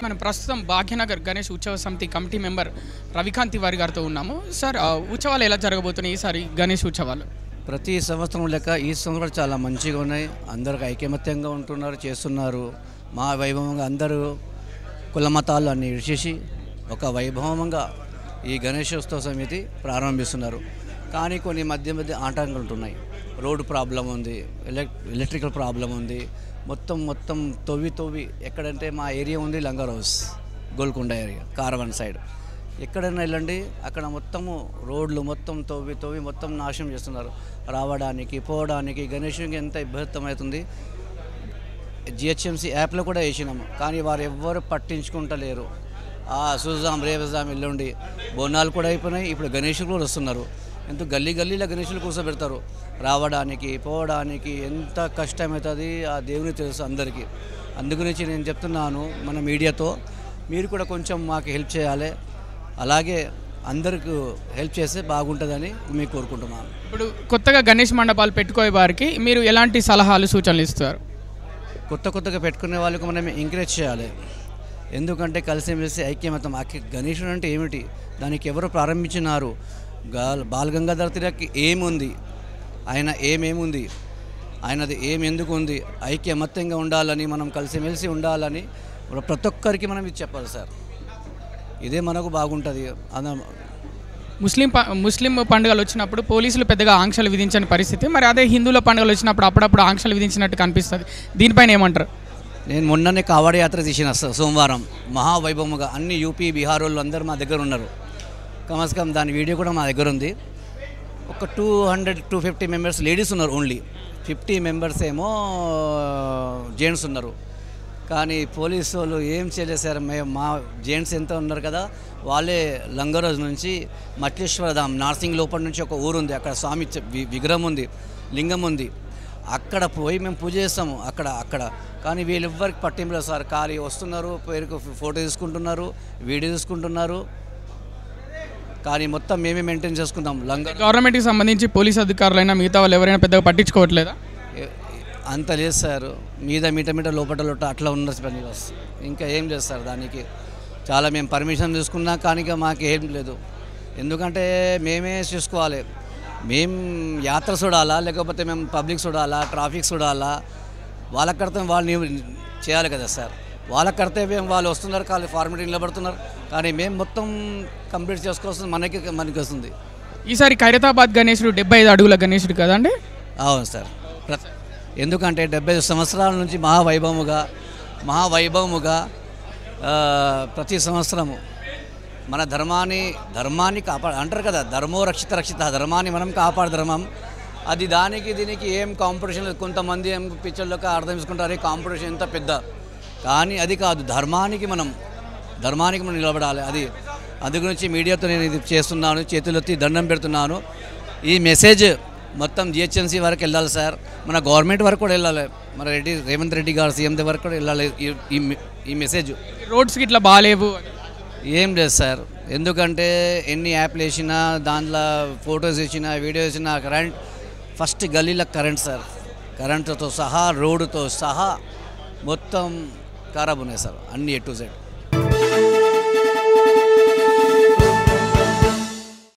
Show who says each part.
Speaker 1: మనం ప్రస్తుతం భాగ్యనగర్ గణేష్ ఉత్సవ సమితి కమిటీ మెంబర్ రవికాంత్ తివారి గారితో ఉన్నాము. సార్, ఉత్సవాలు ఎలా జరగబోతున్నాయి ఈసారి గణేష్ ఉత్సవాలు?
Speaker 2: ప్రతి సంవత్సరం లెక్క ఈ సంవత్సరం చాలా మంచిగా ఉన్నాయి. అందరికి ఐకమత్యంగా ఉంటున్నారు, చేస్తున్నారు. మా వైభవంగా అందరూ కుల మతాలు అన్ని విడిచేసి ఒక వైభవంగా ఈ గణేశోత్సవ సమితి ప్రారంభిస్తున్నారు. కానీ కొన్ని మధ్య ఆటంకాలు ఉంటున్నాయి. రోడ్డు ప్రాబ్లం ఉంది, ఎలక్ట్రికల్ ప్రాబ్లం ఉంది. మొత్తం తవ్వి ఎక్కడంటే మా ఏరియా ఉంది లంగర్ హౌస్, గోల్కొండ ఏరియా, కార్వన్ సైడ్. ఎక్కడైనా వెళ్ళండి, అక్కడ మొత్తము రోడ్లు మొత్తం తవ్వి మొత్తం నాశనం చేస్తున్నారు. రావడానికి పోవడానికి గణేశునికి ఎంత ఇబ్బంది. జిహెచ్ఎంసీ యాప్లో కూడా వేసినాము, కానీ వారు ఎవ్వరు పట్టించుకుంటలేరు. చూద్దాం రేపుదాం ఎల్లుండి బోనాలు కూడా అయిపోయినాయి. ఇప్పుడు గణేశులు కూడా వస్తున్నారు. ఎంతో గల్లీలో గణేశులు కూర్చోబెడతారు. రావడానికి పోవడానికి ఎంత కష్టమవుతుంది ఆ దేవుని తెలుసు అందరికీ. అందుగురించి నేను చెప్తున్నాను, మన మీడియాతో మీరు కూడా కొంచెం మాకు హెల్ప్ చేయాలి. అలాగే అందరికీ హెల్ప్ చేస్తే బాగుంటుందని మీకు కోరుకుంటున్నాను.
Speaker 1: ఇప్పుడు కొత్తగా గణేష్ మండపాలు పెట్టుకోే వారికి మీరు ఎలాంటి సలహాలు సూచనలు ఇస్తారు?
Speaker 2: కొత్తగా పెట్టుకునే వాళ్ళకు మనం ఎంకరేజ్ చేయాలి. ఎందుకంటే కలిసిమెలిసి ఐక్యమతం. గణేశుడు అంటే ఏమిటి, దానికి ఎవరు ప్రారంభించినారు? బాల్ గంగాధర్ తిలక్ ఏముంది, ఆయన ఏమేముంది, ఆయనది ఎందుకు ఉంది? ఐక్యమత్యంగా ఉండాలని, మనం కలిసిమెలిసి ఉండాలని ప్రతి ఒక్కరికి మనం ఇది చెప్పాలి సార్. ఇదే మనకు బాగుంటుంది.
Speaker 1: ముస్లిం పండుగలు వచ్చినప్పుడు పోలీసులు పెద్దగా ఆంక్షలు విధించని పరిస్థితి, మరి అదే హిందువుల పండుగలు వచ్చినప్పుడు అప్పుడప్పుడు ఆంక్షలు విధించినట్టు కనిపిస్తుంది. దీనిపైన ఏమంటారు?
Speaker 2: నేను మొన్ననే కావడి యాత్ర తీసిన సోమవారం మహావైభవముగా. అన్ని యూపీ బీహార్ వాళ్ళు అందరూ మా దగ్గర ఉన్నారు. కమస్కమ్ దాని వీడియో కూడా మా దగ్గర ఉంది. ఒక 200-250 మెంబర్స్ లేడీస్ ఉన్నారు, ఓన్లీ 50 మెంబర్స్ ఏమో జెంట్స్ ఉన్నారు. కానీ పోలీసు వాళ్ళు ఏం చేయలేదు సార్. మా జెంట్స్ ఎంత ఉన్నారు కదా, వాళ్ళే లంగరోజ్ నుంచి మట్లేశ్వరధామ్ నార్సింగ్ లోపల నుంచి ఒక ఊరు ఉంది, అక్కడ స్వామి విగ్రహం ఉంది, లింగం ఉంది. అక్కడ పోయి మేము పూజ చేస్తాము అక్కడ. కానీ వీళ్ళెవ్వరికి పట్టింపు సార్. ఖాళీ వస్తున్నారు, పేరుకు ఫోటో తీసుకుంటున్నారు, వీడియో తీసుకుంటున్నారు. కానీ మొత్తం మేమే మెయింటైన్ చేసుకుంటాం.
Speaker 1: గవర్నమెంట్కి సంబంధించి పోలీస్ అధికారులైనా మిగతా వాళ్ళు ఎవరైనా పెద్దగా పట్టించుకోవట్లేదా?
Speaker 2: అంత లేదు సార్. మీట లోపల అట్లా ఉన్న పని ఇంకా ఏం చేస్తారు దానికి. చాలా మేము పర్మిషన్ తీసుకున్నా కానీ మాకు ఏం లేదు. ఎందుకంటే మేమే చూసుకోవాలి. మేము యాత్ర చూడాలా, లేకపోతే మేము పబ్లిక్ చూడాలా, ట్రాఫిక్ చూడాలా? వాళ్ళ కర్తవ్యం వాళ్ళు చేయాలి కదా సార్. వాళ్ళ కర్తవ్యం వాళ్ళు వస్తున్నారు, ఖాళీ ఫార్మాలిటీ నిలబడుతున్నారు. కానీ మేము మొత్తం కంప్లీట్ చేసుకోవాల్సింది మనకి వస్తుంది.
Speaker 1: ఈసారి ఖైరతాబాద్ గణేశుడు 75 అడుగుల గణేశుడు కదండి?
Speaker 2: అవును సార్. ఎందుకంటే 75 సంవత్సరాల నుంచి మహావైభవముగా ప్రతి సంవత్సరము మన ధర్మాన్ని అంటారు కదా, ధర్మో రక్షిత ధర్మాన్ని మనం ధర్మం. అది దీనికి ఏం కాంపిటీషన్ లేదు. కొంతమంది ఏం పిక్చర్లోకి అర్థం చేసుకుంటారు, ఈ కాంపిటీషన్ ఎంత పెద్ద. కానీ అది కాదు, ధర్మానికి మనం నిలబడాలి. అది గురించి మీడియాతో నేను ఇది చేస్తున్నాను, చేతులెత్తి దండం పెడుతున్నాను. ఈ మెసేజ్ మొత్తం జిహెచ్ఎంసీ వరకు వెళ్ళాలి సార్. మన గవర్నమెంట్ వరకు కూడా వెళ్ళాలి. మన రేవంత్ రెడ్డి గారు సీఎం వరకు కూడా వెళ్ళాలి ఈ మెసేజ్.
Speaker 1: రోడ్స్కి ఇట్లా బాగాలేవు
Speaker 2: ఏం లేదు సార్. ఎందుకంటే ఎన్ని యాప్లు వేసినా, దాంట్లో ఫొటోస్ వేసినా, వీడియోస్ వేసినా, కరెంట్ ఫస్ట్ గల్లీలో కరెంట్ సార్. కరెంటుతో సహా రోడ్డుతో సహా మొత్తం ఖరాబ్ ఉన్నాయి సార్, అన్ని A to Z.